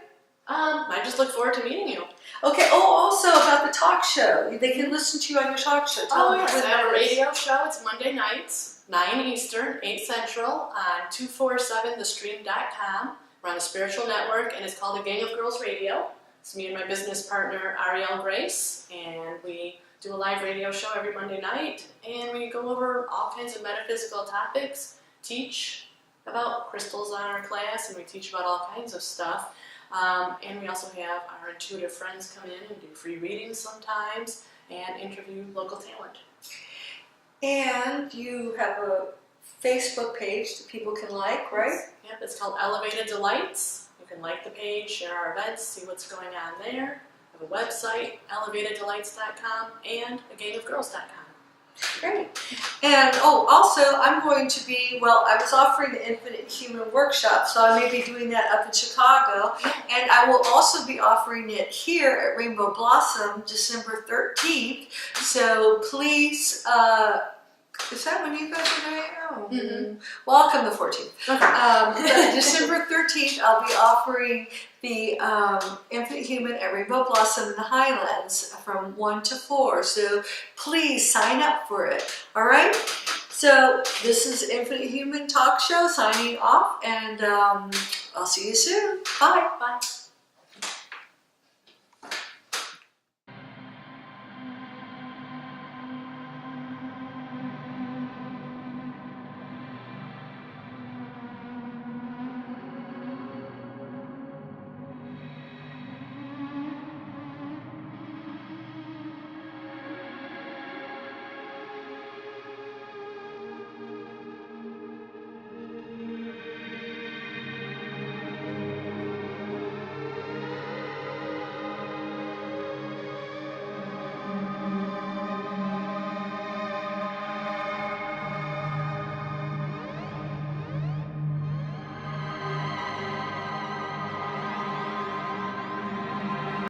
I just look forward to meeting you. Okay. Oh, also about the talk show. They can listen to you on your talk show. Tell them Yes, what I have a that is. radio show. It's Monday nights, 9 Eastern, 8 Central on 247thestream.com. We're on a spiritual network, and it's called The Gang of Girls Radio. It's me and my business partner, Ariel Grace, and we do a live radio show every Monday night, and we go over all kinds of metaphysical topics, teach about crystals on our class, and we teach about all kinds of stuff. And we also have our intuitive friends come in and do free readings sometimes and interview local talent. And you have a Facebook page that people can like, right? Yep, it's called Elevated Delights. You can like the page, share our events, see what's going on there. We have a website, elevateddelights.com, and agangofgirls.com. Great. And also I'm going to be, I was offering the Infinite Human Workshop, so I may be doing that up in Chicago. And I will also be offering it here at Rainbow Blossom December 13th. So please, is that when you guys are doing it? Oh. Mm-hmm. Well, I'll come the 14th. Okay. But December 13th, I'll be offering the Infinite Human at Rainbow Blossom in the Highlands from 1 to 4. So please sign up for it. All right? So this is Infinite Human Talk Show signing off, and I'll see you soon. Bye. Bye.